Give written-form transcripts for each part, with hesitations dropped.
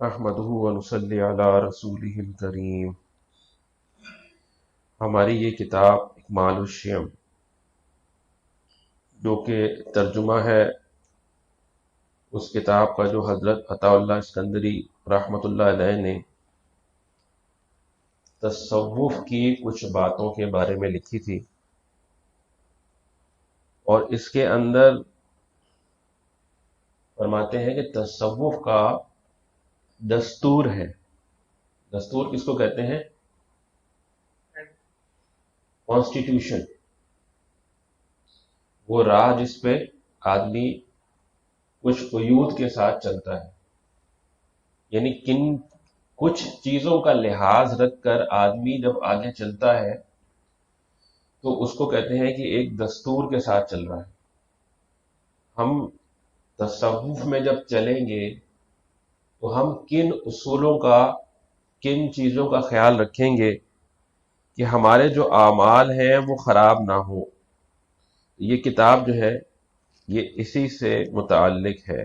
احمدہ ونصلی علی رسولہ الکریم۔ ہماری یہ کتاب اکمال الشیم، جو کہ ترجمہ ہے اس کتاب کا جو حضرت عطا اللہ اسکندری رحمۃ اللہ علیہ نے تصوف کی کچھ باتوں کے بارے میں لکھی تھی، اور اس کے اندر فرماتے ہیں کہ تصوف کا دستور ہے۔ دستور کس کو کہتے ہیں؟ کانسٹیٹیوشن، وہ راہ جس پہ آدمی کچھ قیود کے ساتھ چلتا ہے، یعنی کچھ چیزوں کا لحاظ رکھ کر آدمی جب آگے چلتا ہے تو اس کو کہتے ہیں کہ ایک دستور کے ساتھ چل رہا ہے۔ ہم تصوف میں جب چلیں گے تو ہم کن اصولوں کا، کن چیزوں کا خیال رکھیں گے کہ ہمارے جو اعمال ہیں وہ خراب نہ ہو۔ یہ کتاب جو ہے یہ اسی سے متعلق ہے۔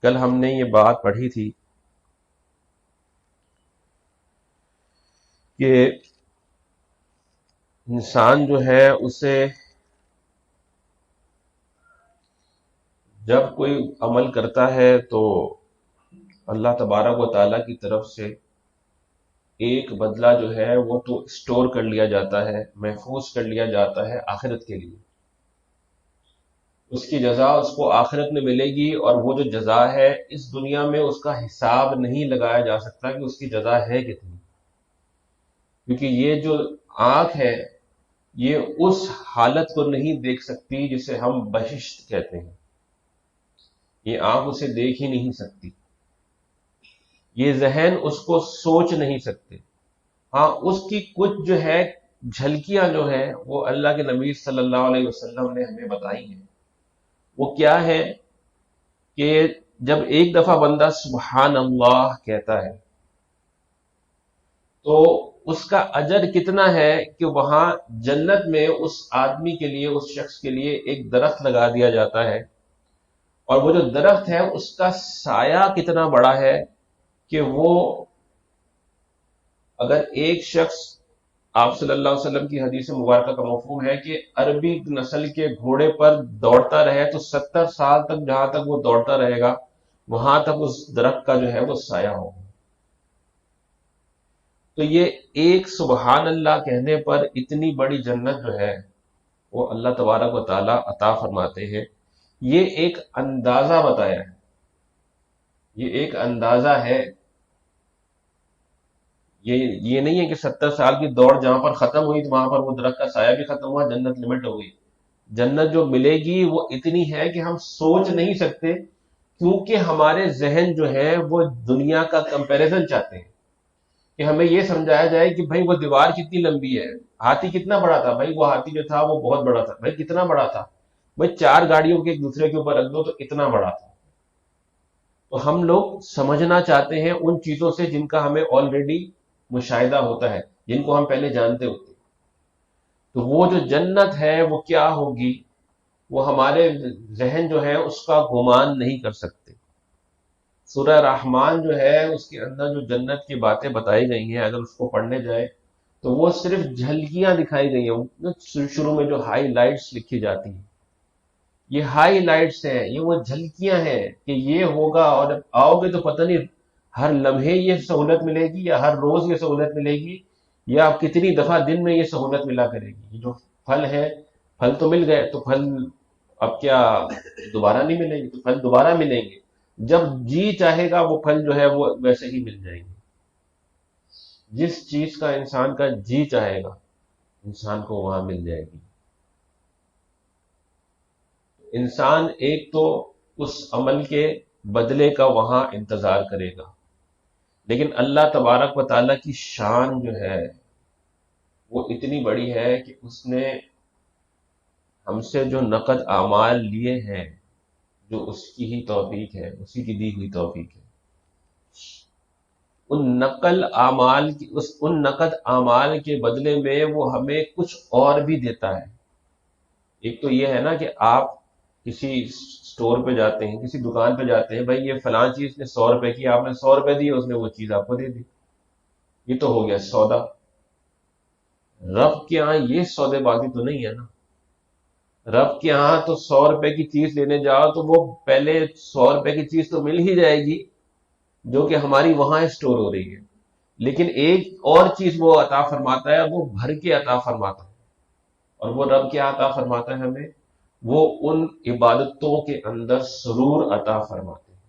کل ہم نے یہ بات پڑھی تھی کہ انسان جو ہے اسے جب کوئی عمل کرتا ہے تو اللہ تبارک و تعالیٰ کی طرف سے ایک بدلہ جو ہے وہ تو اسٹور کر لیا جاتا ہے، محفوظ کر لیا جاتا ہے آخرت کے لیے۔ اس کی جزا اس کو آخرت میں ملے گی، اور وہ جو جزا ہے اس دنیا میں اس کا حساب نہیں لگایا جا سکتا کہ اس کی جزا ہے کتنی، کیونکہ یہ جو آنکھ ہے یہ اس حالت کو نہیں دیکھ سکتی جسے ہم بہشت کہتے ہیں۔ یہ آنکھ اسے دیکھ ہی نہیں سکتی، یہ ذہن اس کو سوچ نہیں سکتے۔ ہاں، اس کی کچھ جو ہے جھلکیاں جو ہیں وہ اللہ کے نبی صلی اللہ علیہ وسلم نے ہمیں بتائی ہیں۔ وہ کیا ہے کہ جب ایک دفعہ بندہ سبحان اللہ کہتا ہے تو اس کا اجر کتنا ہے کہ وہاں جنت میں اس آدمی کے لیے، اس شخص کے لیے ایک درخت لگا دیا جاتا ہے، اور وہ جو درخت ہے اس کا سایہ کتنا بڑا ہے کہ وہ اگر ایک شخص، آپ صلی اللہ علیہ وسلم کی حدیث مبارکہ کا مفہوم ہے کہ عربی نسل کے گھوڑے پر دوڑتا رہے تو 70 سال تک جہاں تک وہ دوڑتا رہے گا وہاں تک اس درخت کا جو ہے وہ سایہ ہوگا۔ تو یہ ایک سبحان اللہ کہنے پر اتنی بڑی جنت جو ہے وہ اللہ تبارک و تعالی عطا فرماتے ہیں۔ یہ ایک اندازہ بتایا ہے، یہ ایک اندازہ ہے، یہ نہیں ہے کہ 70 سال کی دوڑ جہاں پر ختم ہوئی تو وہاں پر وہ درخت کا سایہ بھی ختم ہوا، جنت لمٹ ہو گئی۔ جنت جو ملے گی وہ اتنی ہے کہ ہم سوچ نہیں سکتے، کیونکہ ہمارے ذہن جو ہے وہ دنیا کا کمپیریزن چاہتے ہیں کہ ہمیں یہ سمجھایا جائے کہ بھائی وہ دیوار کتنی لمبی ہے، ہاتھی کتنا بڑا تھا، بھائی وہ ہاتھی جو تھا وہ بہت بڑا تھا، بھائی کتنا بڑا تھا، بھائی 4 گاڑیوں کے ایک دوسرے کے اوپر رکھ دو تو اتنا بڑا تھا۔ تو ہم لوگ سمجھنا چاہتے ہیں ان چیزوں سے جن کا ہمیں آلریڈی مشاہدہ ہوتا ہے، جن کو ہم پہلے جانتے ہوتے ہیں۔ تو وہ جو جنت ہے وہ کیا ہوگی، وہ ہمارے ذہن جو ہے اس کا گمان نہیں کر سکتے۔ سورہ رحمان جو ہے اس کے اندر جو جنت کی باتیں بتائی گئی ہیں، اگر اس کو پڑھنے جائے تو وہ صرف جھلکیاں دکھائی گئی ہیں۔ شروع میں جو ہائی لائٹس لکھی جاتی ہیں، یہ ہائی لائٹس ہیں، یہ وہ جھلکیاں ہیں کہ یہ ہوگا، اور جب آؤ گے تو پتہ نہیں ہر لمحے یہ سہولت ملے گی یا ہر روز یہ سہولت ملے گی یا آپ کتنی دفعہ دن میں یہ سہولت ملا کرے گی۔ یہ جو پھل ہے، پھل تو مل گئے تو پھل اب کیا دوبارہ نہیں ملیں گے؟ تو پھل دوبارہ ملیں گے، جب جی چاہے گا وہ پھل جو ہے وہ ویسے ہی مل جائیں گے۔ جس چیز کا انسان کا جی چاہے گا انسان کو وہاں مل جائے گی۔ انسان ایک تو اس عمل کے بدلے کا وہاں انتظار کرے گا، لیکن اللہ تبارک و تعالیٰ کی شان جو ہے وہ اتنی بڑی ہے کہ اس نے ہم سے جو نقد اعمال لیے ہیں، جو اس کی ہی توفیق ہے، اسی کی دی ہوئی توفیق ہے، ان نقد اعمال کے بدلے میں وہ ہمیں کچھ اور بھی دیتا ہے۔ ایک تو یہ ہے نا کہ آپ کسی اسٹور پہ جاتے ہیں، کسی دکان پہ جاتے ہیں، بھائی یہ فلاں چیز نے 100 روپے کی، آپ نے 100 روپے دی، اس نے وہ چیز آپ کو دے دی، یہ تو ہو گیا سودا۔ رب کے ہاں یہ سودے بازی تو نہیں ہے نا۔ رب کے ہاں تو 100 روپے کی چیز لینے جاؤ تو وہ پہلے 100 روپے کی چیز تو مل ہی جائے گی جو کہ ہماری وہاں اسٹور ہو رہی ہے، لیکن ایک اور چیز وہ عطا فرماتا ہے، وہ بھر کے عطا فرماتا ہے۔ اور وہ رب کیا عطا فرماتا ہے ہمیں؟ وہ ان عبادتوں کے اندر سرور عطا فرماتے ہیں،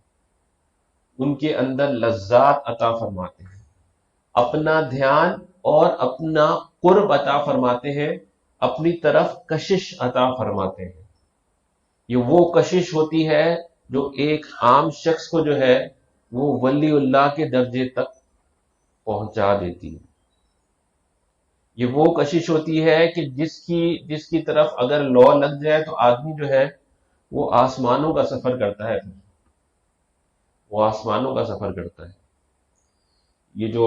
ان کے اندر لذات عطا فرماتے ہیں، اپنا دھیان اور اپنا قرب عطا فرماتے ہیں، اپنی طرف کشش عطا فرماتے ہیں۔ یہ وہ کشش ہوتی ہے جو ایک عام شخص کو جو ہے وہ ولی اللہ کے درجے تک پہنچا دیتی ہے۔ یہ وہ کشش ہوتی ہے کہ جس کی طرف اگر لو لگ جائے تو آدمی جو ہے وہ آسمانوں کا سفر کرتا ہے، وہ آسمانوں کا سفر کرتا ہے۔ یہ جو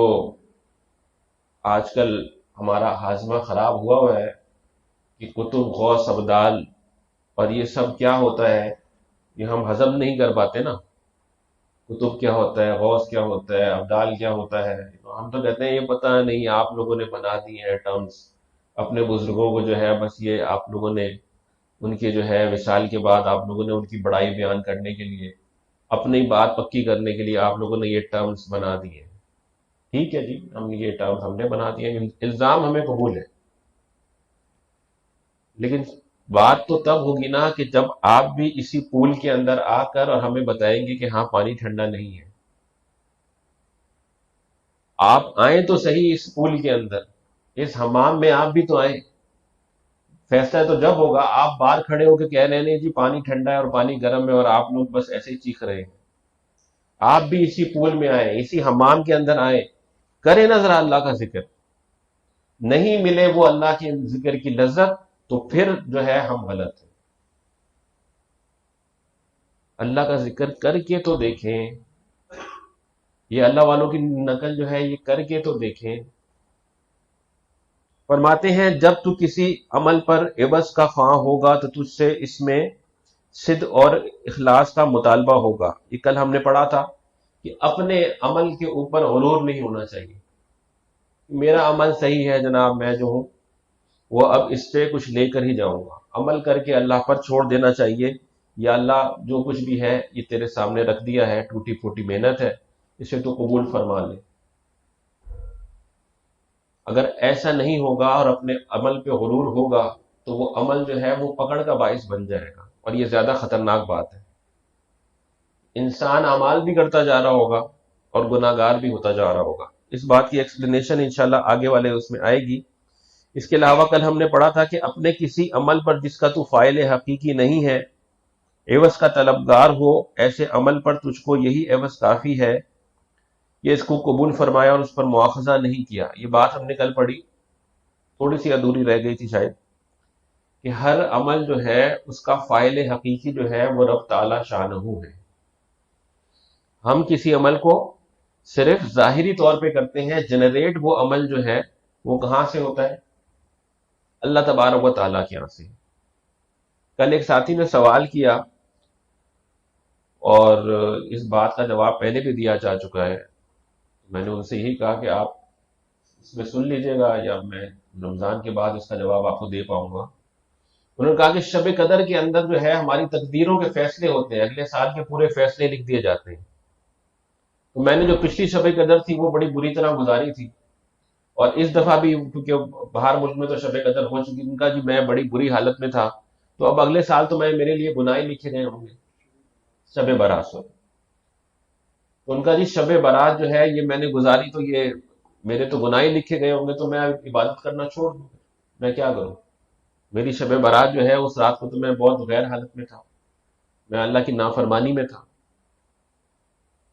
آج کل ہمارا ہاضمہ خراب ہوا ہے کہ کتب غوث ابدال اور یہ سب کیا ہوتا ہے، یہ ہم ہضم نہیں کر پاتے نا۔ کتب کیا ہوتا ہے، غوث کیا ہوتا ہے، ابدال کیا ہوتا ہے، تو ہم تو کہتے ہیں یہ پتہ نہیں، آپ لوگوں نے بنا دی ہیں ٹرمز، اپنے بزرگوں کو جو ہے بس یہ آپ لوگوں نے ان کے جو ہے وصال کے بعد آپ لوگوں نے ان کی بڑائی بیان کرنے کے لیے، اپنی بات پکی کرنے کے لیے آپ لوگوں نے یہ ٹرمز بنا دیے۔ ٹھیک ہے جی، ہم یہ ٹرمز ہم نے بنا دیے، الزام ہمیں قبول ہے، لیکن بات تو تب ہوگی نا کہ جب آپ بھی اسی پول کے اندر آ کر اور ہمیں بتائیں گے کہ ہاں پانی ٹھنڈا نہیں ہے۔ آپ آئیں تو صحیح اس پول کے اندر، اس حمام میں آپ بھی تو آئیں۔ فیصلہ تو جب ہوگا آپ باہر کھڑے ہو کے کہہ رہے ہیں جی پانی ٹھنڈا ہے اور پانی گرم ہے اور آپ لوگ بس ایسے ہی چیخ رہے ہیں۔ آپ بھی اسی پول میں آئیں، اسی حمام کے اندر آئیں، کریں نا ذرا اللہ کا ذکر۔ نہیں ملے وہ اللہ کے ذکر کی لذت تو پھر جو ہے ہم غلط ہیں۔ اللہ کا ذکر کر کے تو دیکھیں، یہ اللہ والوں کی نقل جو ہے یہ کر کے تو دیکھیں۔ فرماتے ہیں جب تو کسی عمل پر عوض کا خواہاں ہوگا تو تجھ سے اس میں صدق اور اخلاص کا مطالبہ ہوگا۔ یہ کل ہم نے پڑھا تھا کہ اپنے عمل کے اوپر غرور نہیں ہونا چاہیے، میرا عمل صحیح ہے جناب، میں جو ہوں وہ اب اس سے کچھ لے کر ہی جاؤں گا۔ عمل کر کے اللہ پر چھوڑ دینا چاہیے، یا اللہ جو کچھ بھی ہے یہ تیرے سامنے رکھ دیا ہے، ٹوٹی پھوٹی محنت ہے، اسے تو قبول فرما لے۔ اگر ایسا نہیں ہوگا اور اپنے عمل پہ غرور ہوگا تو وہ عمل جو ہے وہ پکڑ کا باعث بن جائے گا، اور یہ زیادہ خطرناک بات ہے۔ انسان اعمال بھی کرتا جا رہا ہوگا اور گناہ گار بھی ہوتا جا رہا ہوگا۔ اس بات کی ایکسپلینیشن انشاءاللہ آگے والے اس میں آئے گی۔ اس کے علاوہ کل ہم نے پڑھا تھا کہ اپنے کسی عمل پر جس کا تو فاعل حقیقی نہیں ہے، عوض کا طلبگار ہو، ایسے عمل پر تجھ کو یہی عوض کافی ہے، یہ اس کو قبول فرمایا اور اس پر مواخذہ نہیں کیا۔ یہ بات ہم نے کل پڑھی، تھوڑی سی ادھوری رہ گئی تھی شاید، کہ ہر عمل جو ہے اس کا فاعل حقیقی جو ہے وہ رب تعالی شانہ ہے۔ ہم کسی عمل کو صرف ظاہری طور پہ کرتے ہیں، جنریٹ وہ عمل جو ہے وہ کہاں سے ہوتا ہے؟ اللہ تبارک و تعالیٰ کے یہاں سے۔ کل ایک ساتھی نے سوال کیا اور اس بات کا جواب پہلے بھی دیا جا چکا ہے، میں نے ان سے یہی کہا کہ آپ اس میں سن لیجئے گا یا میں رمضان کے بعد اس کا جواب آپ کو دے پاؤں گا۔ انہوں نے کہا کہ شب قدر کے اندر جو ہے ہماری تقدیروں کے فیصلے ہوتے ہیں، اگلے سال کے پورے فیصلے لکھ دیے جاتے ہیں۔ تو میں نے جو پچھلی شب قدر تھی وہ بڑی بری طرح گزاری تھی، اور اس دفعہ بھی کیونکہ باہر ملک میں تو شب قدر ہو چکی، ان کا جی میں بڑی بری حالت میں تھا، تو اب اگلے سال تو میرے لیے گناہ لکھے گئے ہوں گے شب برات ہو۔ تو ان کا جی شب برات جو ہے یہ میں نے گزاری تو یہ میرے تو گناہ لکھے گئے ہوں گے، تو میں عبادت کرنا چھوڑ دوں، میں کیا کروں؟ میری شب برات جو ہے اس رات کو تو میں بہت غیر حالت میں تھا، میں اللہ کی نافرمانی میں تھا،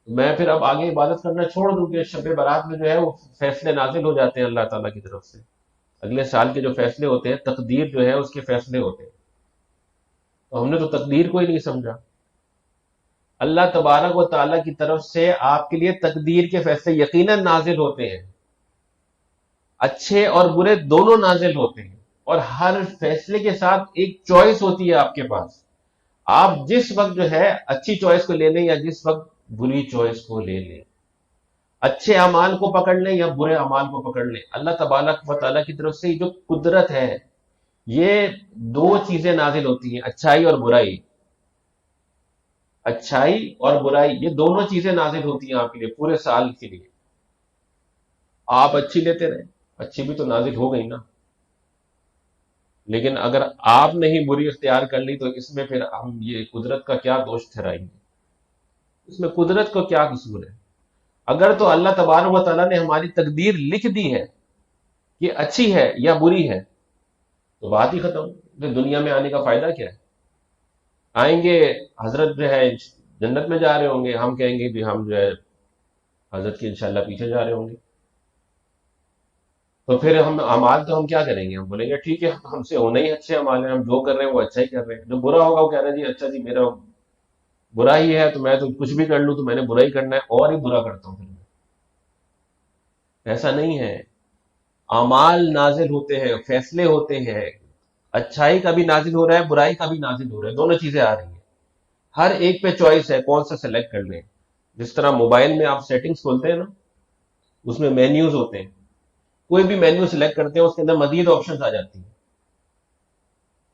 میں پھر اب آگے عبادت کرنا چھوڑ دوں کہ شب برات میں جو ہے وہ فیصلے نازل ہو جاتے ہیں اللہ تعالیٰ کی طرف سے، اگلے سال کے جو فیصلے ہوتے ہیں، تقدیر جو ہے اس کے فیصلے ہوتے ہیں۔ تو ہم نے تو تقدیر کو ہی نہیں سمجھا۔ اللہ تبارک و تعالیٰ کی طرف سے آپ کے لیے تقدیر کے فیصلے یقیناً نازل ہوتے ہیں، اچھے اور برے دونوں نازل ہوتے ہیں، اور ہر فیصلے کے ساتھ ایک چوائس ہوتی ہے آپ کے پاس۔ آپ جس وقت جو ہے اچھی چوائس کو لے لیں یا جس وقت بری چوائس کو لے لیں، اچھے اعمال کو پکڑ لیں یا برے اعمال کو پکڑ لیں، اللہ تبارک و تعالیٰ کی طرف سے جو قدرت ہے، یہ دو چیزیں نازل ہوتی ہیں، اچھائی اور برائی، اچھائی اور برائی، یہ دونوں چیزیں نازل ہوتی ہیں آپ کے لیے پورے سال کے لیے. آپ اچھی لیتے رہے، اچھی بھی تو نازل ہو گئی نا. لیکن اگر آپ نے ہی بری اختیار کر لی تو اس میں پھر ہم یہ قدرت کا کیا دوش ٹھہرائیں گے؟ اس میں قدرت کو کیا قصور ہے؟ اگر تو اللہ تبارک و تعالیٰ نے ہماری تقدیر لکھ دی ہے کہ اچھی ہے یا بری ہے، تو بات ہی ختم. تو دنیا میں آنے کا فائدہ کیا ہے؟ آئیں گے، حضرت جو ہے جنت میں جا رہے ہوں گے، ہم کہیں گے کہ ہم جو ہے حضرت کے انشاءاللہ پیچھے جا رہے ہوں گے. تو پھر ہم اعمال تو ہم کیا کریں گے؟ ہم بولیں گے ٹھیک ہے، ہم سے ہونا ہی اچھے اعمال ہیں، ہم جو کر رہے ہیں وہ اچھا ہی کر رہے ہیں. جو برا ہوگا وہ کہہ رہے ہیں جی اچھا جی میرا برا ہی ہے، تو میں تو کچھ بھی کر لوں تو میں نے برا ہی کرنا ہے، اور ہی برا کرتا ہوں پھر میں. ایسا نہیں ہے. اعمال نازل ہوتے ہیں، فیصلے ہوتے ہیں، اچھائی کا بھی نازل ہو رہا ہے، برائی کا بھی نازل ہو رہا ہے، دونوں چیزیں آ رہی ہیں. ہر ایک پہ چوائس ہے کون سا سلیکٹ کر لیں. جس طرح موبائل میں آپ سیٹنگز کھولتے ہیں نا، اس میں مینیوز ہوتے ہیں، کوئی بھی مینیو سلیکٹ کرتے ہیں اس کے اندر مزید آپشنز آ جاتی ہیں.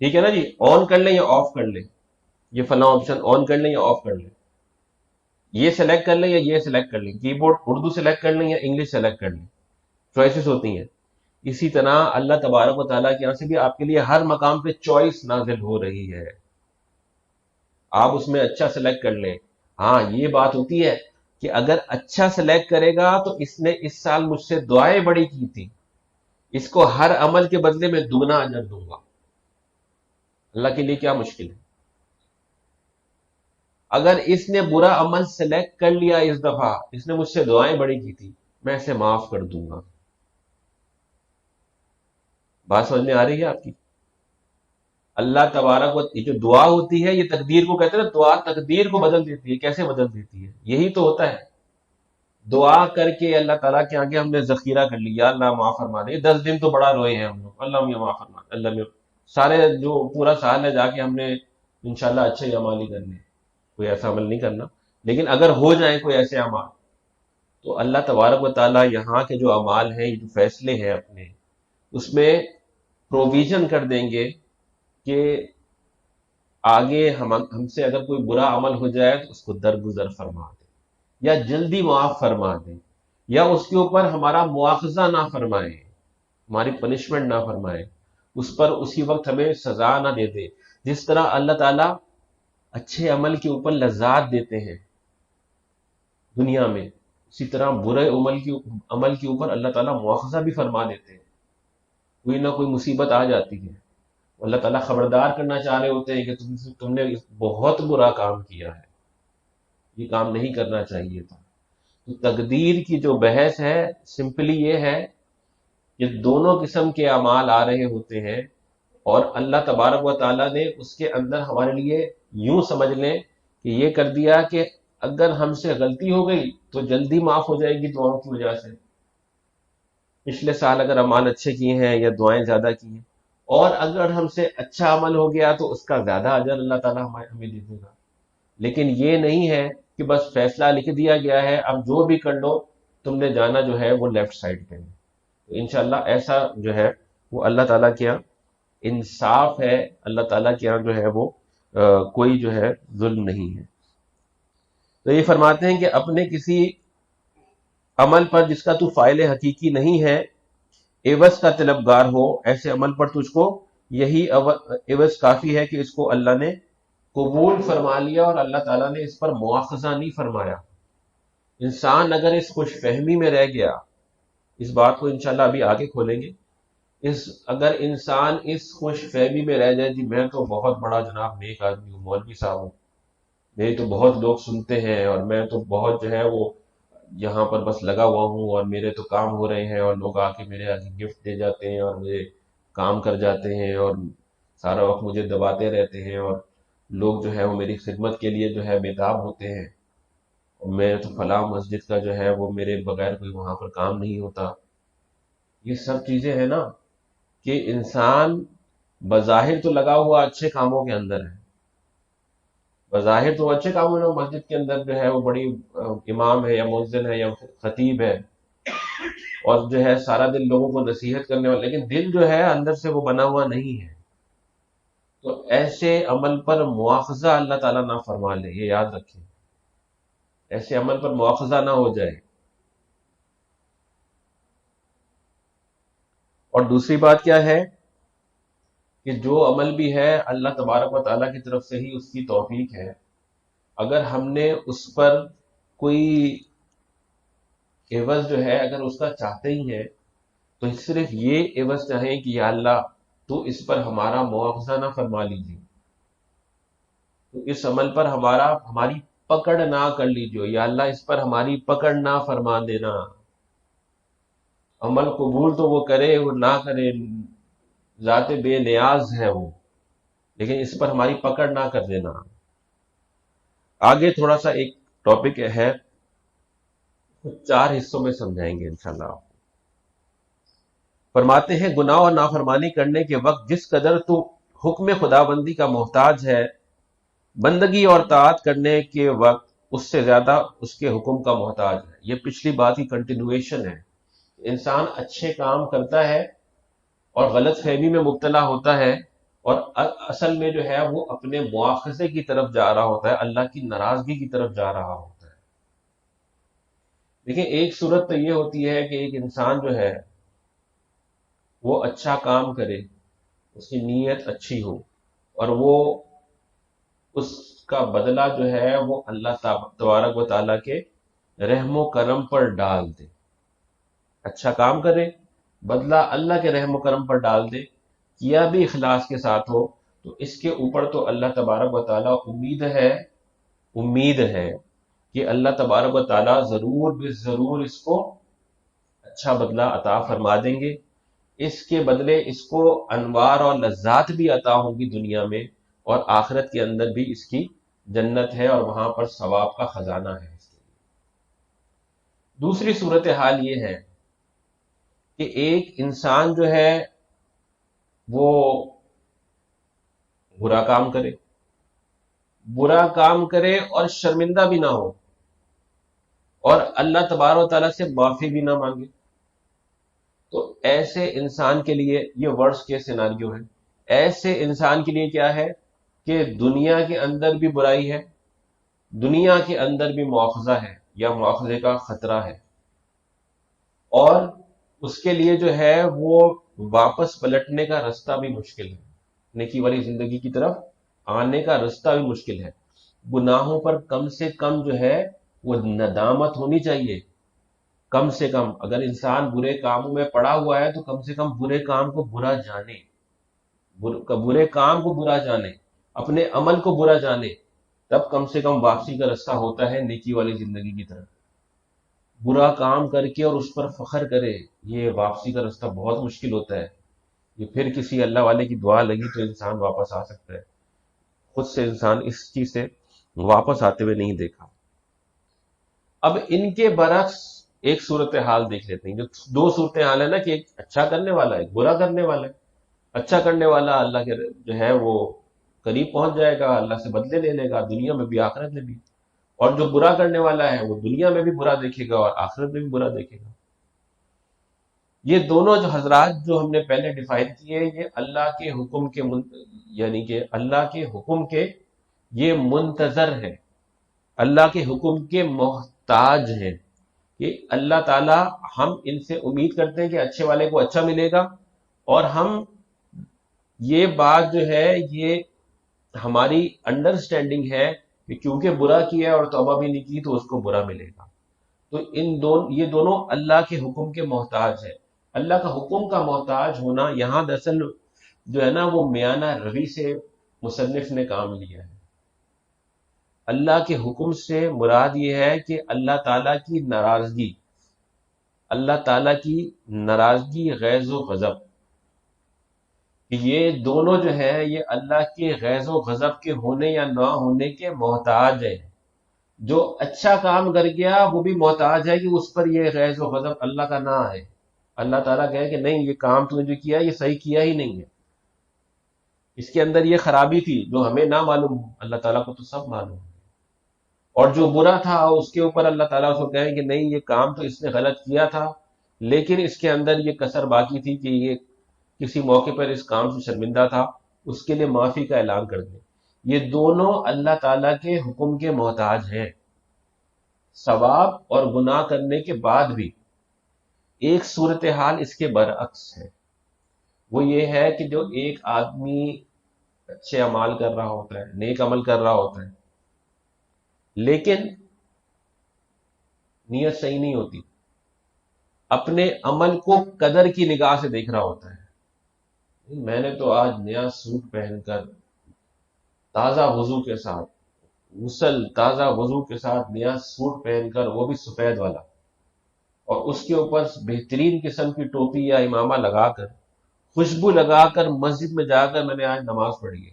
ٹھیک ہے نا جی، آن کر لیں یا آف کر لیں، یہ فلاں آپشن آن کر لیں یا آف کر لیں، یہ سلیکٹ کر لیں یا یہ سلیکٹ کر لیں، کی بورڈ اردو سلیکٹ کر لیں یا انگلش سلیکٹ کر لیں، چوائسز ہوتی ہیں. اسی طرح اللہ تبارک و تعالیٰ کی یہاں سے بھی آپ کے لیے ہر مقام پہ چوائس نازل ہو رہی ہے، آپ اس میں اچھا سلیکٹ کر لیں. ہاں یہ بات ہوتی ہے کہ اگر اچھا سلیکٹ کرے گا تو اس نے اس سال مجھ سے دعائیں بڑی کی تھی، اس کو ہر عمل کے بدلے میں دگنا اجر دوں گا. اللہ کے لیے کیا مشکل ہے؟ اگر اس نے برا عمل سلیکٹ کر لیا، اس دفعہ اس نے مجھ سے دعائیں بڑی کی تھی، میں اسے معاف کر دوں گا. بات سمجھ میں آ رہی ہے آپ کی؟ اللہ تبارک و یہ جو دعا ہوتی ہے یہ تقدیر کو کہتے ہیں نا، دعا تقدیر کو بدل دیتی ہے. کیسے بدل دیتی ہے؟ یہی تو ہوتا ہے. دعا کر کے اللہ تعالیٰ کے آگے ہم نے ذخیرہ کر لیا، اللہ معاف فرما دے. 10 دن تو بڑا روئے ہیں ہم لوگ، اللہ مجھے معاف فرما دے، اللہ میں سارے جو پورا سال ہے جا کے ہم نے انشاءاللہ اچھے اعمال ہی کرنے، کوئی ایسا عمل نہیں کرنا. لیکن اگر ہو جائیں کوئی ایسے اعمال، تو اللہ تبارک و تعالیٰ یہاں کے جو اعمال ہیں، یہ جو فیصلے ہیں اپنے، اس میں پروویژن کر دیں گے کہ آگے ہم سے اگر کوئی برا عمل ہو جائے تو اس کو درگزر فرما دیں، یا جلدی معاف فرما دیں، یا اس کے اوپر ہمارا مواخذہ نہ فرمائیں، ہماری پنشمنٹ نہ فرمائیں، اس پر اسی وقت ہمیں سزا نہ دے دے. جس طرح اللہ تعالیٰ اچھے عمل کے اوپر لذات دیتے ہیں دنیا میں، اسی طرح برے عمل کے اوپر اللہ تعالیٰ مواخذہ بھی فرما دیتے ہیں. کوئی نہ کوئی مصیبت آ جاتی ہے، اللہ تعالیٰ خبردار کرنا چاہ رہے ہوتے ہیں کہ تم نے بہت برا کام کیا ہے، یہ کام نہیں کرنا چاہیے تھا. تو تقدیر کی جو بحث ہے سمپلی یہ ہے کہ دونوں قسم کے اعمال آ رہے ہوتے ہیں، اور اللہ تبارک و تعالیٰ نے اس کے اندر ہمارے لیے یوں سمجھ لیں کہ یہ کر دیا کہ اگر ہم سے غلطی ہو گئی تو جلدی معاف ہو جائے گی دعاؤں کی وجہ سے. پچھلے سال اگر اعمال اچھے کیے ہیں یا دعائیں زیادہ کی ہیں، اور اگر ہم سے اچھا عمل ہو گیا تو اس کا زیادہ اجر اللہ تعالیٰ ہمیں دے دے گا. لیکن یہ نہیں ہے کہ بس فیصلہ لکھ دیا گیا ہے اب جو بھی کر لو، تم نے جانا جو ہے وہ لیفٹ سائڈ پہ ہے. تو انشاءاللہ ایسا جو ہے وہ اللہ تعالیٰ کے یہاں انصاف ہے، اللہ تعالیٰ کے یہاں جو ہے وہ کوئی جو ہے ظلم نہیں ہے. تو یہ فرماتے ہیں کہ اپنے کسی عمل پر جس کا تو فاعل حقیقی نہیں ہے، عوض کا طلبگار ہو، ایسے عمل پر تجھ کو یہی عوض کافی ہے کہ اس کو اللہ نے قبول فرما لیا اور اللہ تعالیٰ نے اس پر مواخذہ نہیں فرمایا. انسان اگر اس خوش فہمی میں رہ گیا، اس بات کو انشاءاللہ ابھی آگے کھولیں گے، اگر انسان اس خوش فہمی میں رہ جائے جی میں تو بہت بڑا جناب نیک آدمی ہوں، مولوی صاحب ہوں، میری تو بہت لوگ سنتے ہیں، اور میں تو بہت جو ہے وہ یہاں پر بس لگا ہوا ہوں، اور میرے تو کام ہو رہے ہیں، اور لوگ آ کے میرے آگے گفٹ دے جاتے ہیں اور مجھے کام کر جاتے ہیں، اور سارا وقت مجھے دباتے رہتے ہیں، اور لوگ جو ہے وہ میری خدمت کے لیے جو ہے بےتاب ہوتے ہیں، اور میں تو فلاں مسجد کا جو ہے وہ میرے بغیر کوئی وہاں پر کام نہیں ہوتا. یہ سب چیزیں ہیں نا کہ انسان بظاہر تو لگا ہوا اچھے کاموں کے اندر ہے، بظاہر تو اچھے کاموں میں مسجد کے اندر جو ہے وہ بڑی امام ہے یا مؤذن ہے یا خطیب ہے، اور جو ہے سارا دن لوگوں کو نصیحت کرنے والا، لیکن دل جو ہے اندر سے وہ بنا ہوا نہیں ہے، تو ایسے عمل پر مواخذہ اللہ تعالیٰ نہ فرما لے، یہ یاد رکھیں، ایسے عمل پر مواخذہ نہ ہو جائے۔ اور دوسری بات کیا ہے کہ جو عمل بھی ہے اللہ تبارک و تعالیٰ کی طرف سے ہی اس کی توفیق ہے، اگر ہم نے اس پر کوئی عوض جو ہے اگر اس کا چاہتے ہی ہیں تو صرف یہ عوض چاہیں کہ یا اللہ تو اس پر ہمارا مواخذہ نہ فرما لیجیے، تو اس عمل پر ہماری پکڑ نہ کر لیجیے، یا اللہ اس پر ہماری پکڑ نہ فرما دینا۔ عمل قبول تو وہ کرے وہ نہ کرے، ذات بے نیاز ہے وہ، لیکن اس پر ہماری پکڑ نہ کر دینا۔ آگے تھوڑا سا ایک ٹاپک ہے، 4 حصوں میں سمجھائیں گے انشاءاللہ۔ فرماتے ہیں گناہ اور نافرمانی کرنے کے وقت جس قدر تو حکم خداوندی کا محتاج ہے، بندگی اور طاعت کرنے کے وقت اس سے زیادہ اس کے حکم کا محتاج ہے۔ یہ پچھلی بات کی کنٹینویشن ہے۔ انسان اچھے کام کرتا ہے اور غلط فہمی میں مبتلا ہوتا ہے، اور اصل میں جو ہے وہ اپنے مواخذے کی طرف جا رہا ہوتا ہے، اللہ کی ناراضگی کی طرف جا رہا ہوتا ہے۔ دیکھیں ایک صورت تو یہ ہوتی ہے کہ ایک انسان جو ہے وہ اچھا کام کرے، اس کی نیت اچھی ہو، اور وہ اس کا بدلہ جو ہے وہ اللہ تبارک و تعالیٰ کے رحم و کرم پر ڈال دے، اچھا کام کرے، بدلہ اللہ کے رحم و کرم پر ڈال دے، کیا بھی اخلاص کے ساتھ ہو، تو اس کے اوپر تو اللہ تبارک و تعالیٰ امید ہے کہ اللہ تبارک و تعالیٰ ضرور بے ضرور اس کو اچھا بدلہ عطا فرما دیں گے، اس کے بدلے اس کو انوار اور لذات بھی عطا ہوں گی دنیا میں، اور آخرت کے اندر بھی اس کی جنت ہے اور وہاں پر ثواب کا خزانہ ہے اس کے لیے۔ دوسری صورتحال یہ ہے کہ ایک انسان جو ہے وہ برا کام کرے اور شرمندہ بھی نہ ہو، اور اللہ تبارک و تعالیٰ سے معافی بھی نہ مانگے، تو ایسے انسان کے لیے یہ ورس کے سیناریو ہے۔ ایسے انسان کے لیے کیا ہے کہ دنیا کے اندر بھی برائی ہے، دنیا کے اندر بھی مواخذہ ہے یا مواخذے کا خطرہ ہے، اور اس کے لیے جو ہے وہ واپس پلٹنے کا رستہ بھی مشکل ہے، نیکی والی زندگی کی طرف آنے کا رستہ بھی مشکل ہے۔ گناہوں پر کم سے کم جو ہے وہ ندامت ہونی چاہیے، کم سے کم اگر انسان برے کاموں میں پڑا ہوا ہے تو کم سے کم برے کام کو برا جانے، برے کام کو برا جانے، اپنے عمل کو برا جانے، تب کم سے کم واپسی کا رستہ ہوتا ہے نیکی والی زندگی کی طرف۔ برا کام کر کے اور اس پر فخر کرے، یہ واپسی کا رستہ بہت مشکل ہوتا ہے، یہ پھر کسی اللہ والے کی دعا لگی تو انسان واپس آ سکتا ہے، خود سے انسان اس چیز سے واپس آتے ہوئے نہیں دیکھا۔ اب ان کے برعکس ایک صورتحال دیکھ لیتے ہیں، جو 2 صورتحال ہے نا، کہ ایک اچھا کرنے والا ہے، ایک برا کرنے والا ہے۔ اچھا کرنے والا اللہ کے جو ہے وہ قریب پہنچ جائے گا، اللہ سے بدلے لے لے گا دنیا میں بھی آخرت میں بھی، اور جو برا کرنے والا ہے وہ دنیا میں بھی برا دیکھے گا اور آخرت میں بھی برا دیکھے گا۔ یہ دونوں جو حضرات جو ہم نے پہلے ڈیفائن کیے، یہ اللہ کے حکم کے یعنی کہ اللہ کے حکم کے یہ منتظر ہے، اللہ کے حکم کے محتاج ہیں، کہ اللہ تعالی ہم ان سے امید کرتے ہیں کہ اچھے والے کو اچھا ملے گا، اور ہم یہ بات جو ہے یہ ہماری انڈرسٹینڈنگ ہے کہ کیونکہ برا کیا اور توبہ بھی نہیں کی تو اس کو برا ملے گا۔ تو یہ دونوں اللہ کے حکم کے محتاج ہے۔ اللہ کا حکم کا محتاج ہونا یہاں دراصل جو ہے نا وہ میانہ روی سے مصنف نے کام لیا ہے۔ اللہ کے حکم سے مراد یہ ہے کہ اللہ تعالیٰ کی ناراضگی، اللہ تعالیٰ کی ناراضگی، غیظ و غضب، یہ دونوں جو ہے یہ اللہ کے غیظ و غضب کے ہونے یا نہ ہونے کے محتاج ہے۔ جو اچھا کام کر گیا وہ بھی محتاج ہے کہ اس پر یہ غیظ و غضب اللہ کا نہ آئے، اللہ تعالیٰ کہے کہ نہیں یہ کام تو نے جو کیا یہ صحیح کیا ہی نہیں ہے۔ اس کے اندر یہ خرابی تھی جو ہمیں نہ معلوم، اللہ تعالیٰ کو تو سب معلوم ہے، اور جو برا تھا اس کے اوپر اللہ تعالیٰ اس کو کہیں کہ نہیں یہ کام تو اس نے غلط کیا تھا، لیکن اس کے اندر یہ کسر باقی تھی کہ یہ کسی موقع پر اس کام سے شرمندہ تھا، اس کے لیے معافی کا اعلان کر دیں۔ یہ دونوں اللہ تعالیٰ کے حکم کے محتاج ہیں، ثواب اور گناہ کرنے کے بعد بھی۔ ایک صورتحال اس کے برعکس ہے، وہ یہ ہے کہ جو ایک آدمی اچھے اعمال کر رہا ہوتا ہے، نیک عمل کر رہا ہوتا ہے، لیکن نیت صحیح نہیں ہوتی، اپنے عمل کو قدر کی نگاہ سے دیکھ رہا ہوتا ہے، میں نے تو آج نیا سوٹ پہن کر تازہ وضو کے ساتھ، غسل تازہ وضو کے ساتھ نیا سوٹ پہن کر، وہ بھی سفید والا، اور اس کے اوپر بہترین قسم کی ٹوپی یا امامہ لگا کر، خوشبو لگا کر مسجد میں جا کر میں نے آج نماز پڑھی ہے،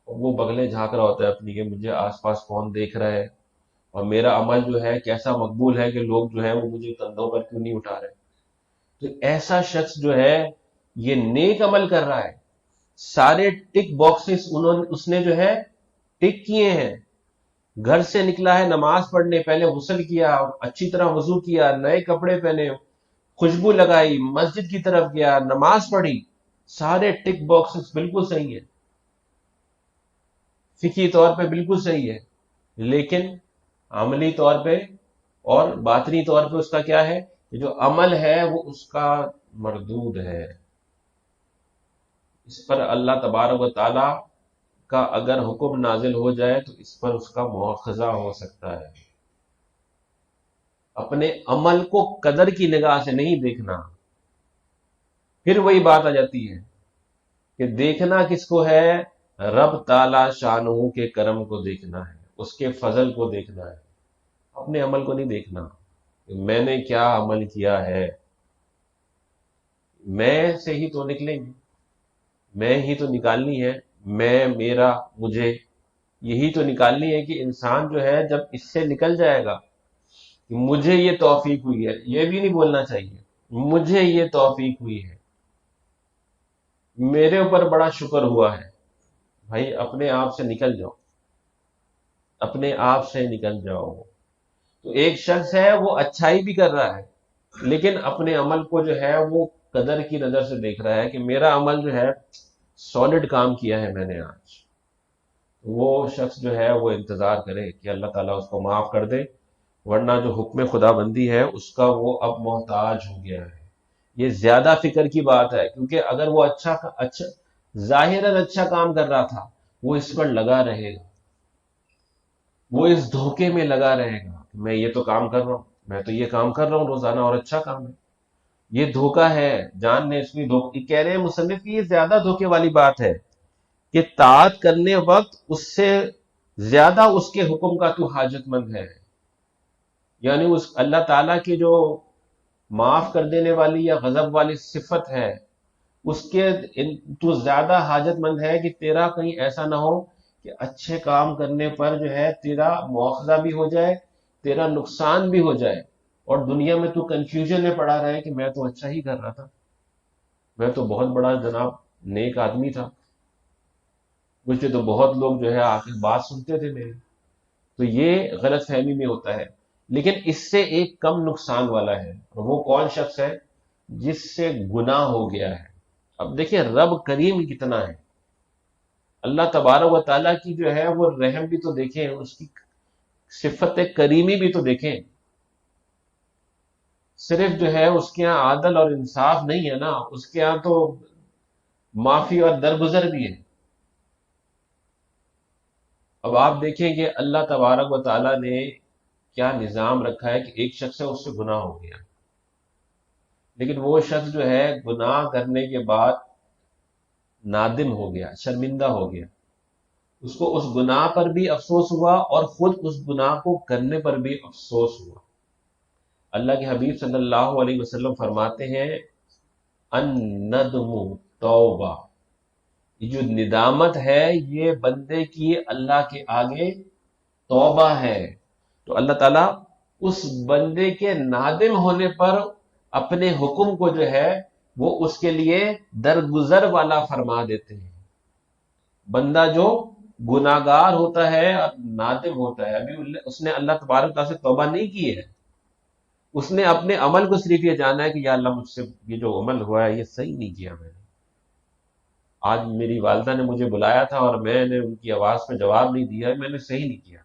اور وہ بغلے جھانک رہا ہوتا ہے اپنی کہ مجھے آس پاس کون دیکھ رہا ہے، اور میرا عمل جو ہے کیسا مقبول ہے کہ لوگ جو ہے وہ مجھے کندھوں پر کیوں نہیں اٹھا رہے۔ تو ایسا شخص جو ہے یہ نیک عمل کر رہا ہے، سارے ٹک باکسز اس نے جو ہے ٹک کیے ہیں، گھر سے نکلا ہے نماز پڑھنے، پہلے غسل کیا، اچھی طرح وضو کیا، نئے کپڑے پہنے، خوشبو لگائی، مسجد کی طرف گیا، نماز پڑھی، سارے ٹک باکسز بالکل صحیح ہے، فقہی طور پہ بالکل صحیح ہے، لیکن عملی طور پہ اور باطنی طور پہ اس کا کیا ہے کہ جو عمل ہے وہ اس کا مردود ہے۔ اس پر اللہ تبارک و تعالی کا اگر حکم نازل ہو جائے تو اس پر اس کا مواخذہ ہو سکتا ہے۔ اپنے عمل کو قدر کی نگاہ سے نہیں دیکھنا۔ پھر وہی بات آ جاتی ہے کہ دیکھنا کس کو ہے؟ رب تعالی شانہ کے کرم کو دیکھنا ہے، اس کے فضل کو دیکھنا ہے، اپنے عمل کو نہیں دیکھنا کہ میں نے کیا عمل کیا ہے۔ میں سے ہی تو نکلیں گے، میں ہی تو نکالنی ہے، میں، میرا، مجھے، یہی تو نکالنی ہے کہ انسان جو ہے جب اس سے نکل جائے گا کہ مجھے یہ توفیق ہوئی ہے، یہ بھی نہیں بولنا چاہیے، مجھے یہ توفیق ہوئی ہے، میرے اوپر بڑا شکر ہوا ہے۔ بھائی اپنے آپ سے نکل جاؤ، اپنے آپ سے نکل جاؤ۔ تو ایک شخص ہے وہ اچھائی بھی کر رہا ہے، لیکن اپنے عمل کو جو ہے وہ قدر کی نظر سے دیکھ رہا ہے کہ میرا عمل جو ہے سالڈ کام کیا ہے میں نے آج۔ وہ شخص جو ہے وہ انتظار کرے کہ اللہ تعالیٰ اس کو معاف کر دے، ورنہ جو حکم خدا بندی ہے اس کا وہ اب محتاج ہو گیا ہے۔ یہ زیادہ فکر کی بات ہے، کیونکہ اگر وہ اچھا ظاہراً اچھا کام کر رہا تھا، وہ اس پر لگا رہے گا، وہ اس دھوکے میں لگا رہے گا کہ میں یہ تو کام کر رہا ہوں، میں تو یہ کام کر رہا ہوں روزانہ اور اچھا کام ہے۔ یہ دھوکہ ہے، جان نے اس کی دھوکہ، کہہ رہے ہیں مصنف کی یہ زیادہ دھوکے والی بات ہے کہ طاعت کرنے وقت اس سے زیادہ اس کے حکم کا تو حاجت مند ہے، یعنی اس اللہ تعالیٰ کی جو معاف کر دینے والی یا غضب والی صفت ہے اس کے تو زیادہ حاجت مند ہے کہ تیرا کہیں ایسا نہ ہو کہ اچھے کام کرنے پر جو ہے تیرا مواخذہ بھی ہو جائے، تیرا نقصان بھی ہو جائے، اور دنیا میں تو کنفیوژن میں پڑا رہے کہ میں تو اچھا ہی کر رہا تھا، میں تو بہت بڑا جناب نیک آدمی تھا، مجھ پہ تو بہت لوگ جو ہے آخر بات سنتے تھے میری۔ تو یہ غلط فہمی میں ہوتا ہے، لیکن اس سے ایک کم نقصان والا ہے، اور وہ کون شخص ہے؟ جس سے گناہ ہو گیا ہے۔ اب دیکھیں رب کریم کتنا ہے، اللہ تبارک و تعالیٰ کی جو ہے وہ رحم بھی تو دیکھیں، اس کی صفت کریمی بھی تو دیکھیں، صرف جو ہے اس کے ہاں عادل اور انصاف نہیں ہے نا، اس کے ہاں تو معافی اور درگزر بھی ہے۔ اب آپ دیکھیں کہ اللہ تبارک و تعالیٰ نے کیا نظام رکھا ہے کہ ایک شخص ہے اس سے گناہ ہو گیا، لیکن وہ شخص جو ہے گناہ کرنے کے بعد نادم ہو گیا، شرمندہ ہو گیا، اس کو اس گناہ پر بھی افسوس ہوا اور خود اس گناہ کو کرنے پر بھی افسوس ہوا۔ اللہ کے حبیب صلی اللہ علیہ وسلم فرماتے ہیں الندم توبہ، یہ جو ندامت ہے یہ بندے کی اللہ کے آگے توبہ ہے۔ تو اللہ تعالیٰ اس بندے کے نادم ہونے پر اپنے حکم کو جو ہے وہ اس کے لیے درگزر والا فرما دیتے ہیں۔ بندہ جو گناہگار ہوتا ہے اور نادم ہوتا ہے، ابھی اس نے اللہ تبارک تعالیٰ سے توبہ نہیں کی ہے، اس نے اپنے عمل کو صرف یہ جانا ہے کہ یا اللہ مجھ سے یہ جو عمل ہوا ہے یہ صحیح نہیں کیا میں نے، آج میری والدہ نے مجھے بلایا تھا اور میں نے ان کی آواز پہ جواب نہیں دیا، میں نے صحیح نہیں کیا۔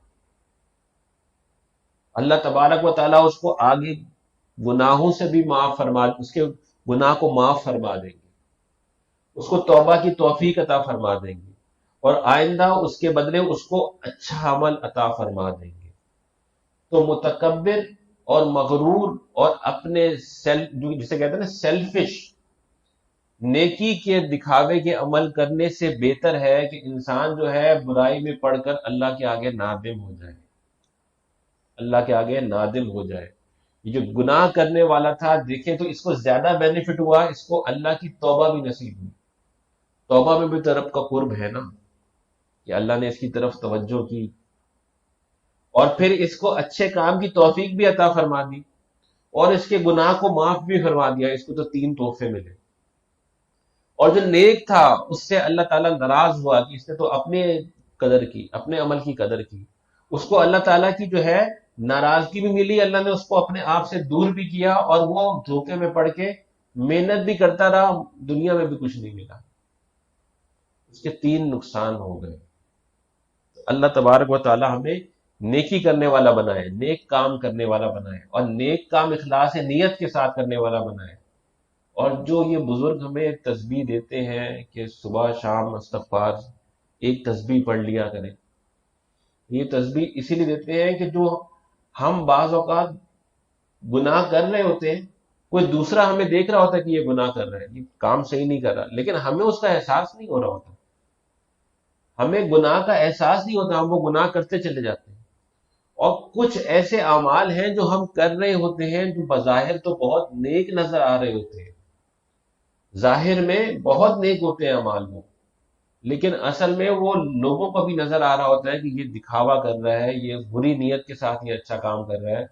اللہ تبارک و تعالیٰ اس کو آگے گناہوں سے بھی معاف فرما، اس کے گناہ کو معاف فرما دیں گے، اس کو توبہ کی توفیق عطا فرما دیں گے، اور آئندہ اس کے بدلے اس کو اچھا عمل عطا فرما دیں گے۔ تو متکبر اور مغرور اور اپنے جسے کہتے ہیں نا سیلفش، نیکی کے دکھاوے کے عمل کرنے سے بہتر ہے کہ انسان جو ہے برائی میں پڑھ کر اللہ کے آگے نادم ہو جائے، اللہ کے آگے نادم ہو جائے۔ یہ جو گناہ کرنے والا تھا، دیکھیں تو اس کو زیادہ بینیفٹ ہوا، اس کو اللہ کی توبہ بھی نصیب ہوئی۔ توبہ میں بھی تو رب کا قرب ہے نا، کہ اللہ نے اس کی طرف توجہ کی اور پھر اس کو اچھے کام کی توفیق بھی عطا فرما دی اور اس کے گناہ کو معاف بھی فرما دیا۔ اس کو تو تین تحفے ملے۔ اور جو نیک تھا اس سے اللہ تعالیٰ ناراض ہوا کہ اس نے تو اپنے قدر کی، اپنے عمل کی قدر کی، اس کو اللہ تعالیٰ کی جو ہے ناراضگی بھی ملی، اللہ نے اس کو اپنے آپ سے دور بھی کیا، اور وہ دھوکے میں پڑ کے محنت بھی کرتا رہا، دنیا میں بھی کچھ نہیں ملا، اس کے تین نقصان ہو گئے۔ اللہ تبارک و تعالی ہمیں نیکی کرنے والا بنائے، نیک کام کرنے والا بنائے، اور نیک کام اخلاص نیت کے ساتھ کرنے والا بنائے۔ اور جو یہ بزرگ ہمیں تسبیح دیتے ہیں کہ صبح شام استغفار ایک تسبیح پڑھ لیا کریں، یہ تسبیح اسی لیے دیتے ہیں کہ جو ہم بعض اوقات گناہ کر رہے ہوتے ہیں، کوئی دوسرا ہمیں دیکھ رہا ہوتا ہے کہ یہ گناہ کر رہا ہے، یہ کام صحیح نہیں کر رہا، لیکن ہمیں اس کا احساس نہیں ہو رہا ہوتا، ہمیں گناہ کا احساس نہیں ہوتا، ہم وہ گناہ کرتے چلے جاتے ہیں۔ اور کچھ ایسے اعمال ہیں جو ہم کر رہے ہوتے ہیں جو بظاہر تو بہت نیک نظر آ رہے ہوتے ہیں، ظاہر میں بہت نیک ہوتے ہیں اعمال وہ، لیکن اصل میں وہ لوگوں کو بھی نظر آ رہا ہوتا ہے کہ یہ دکھاوا کر رہا ہے، یہ بری نیت کے ساتھ یہ اچھا کام کر رہا ہے،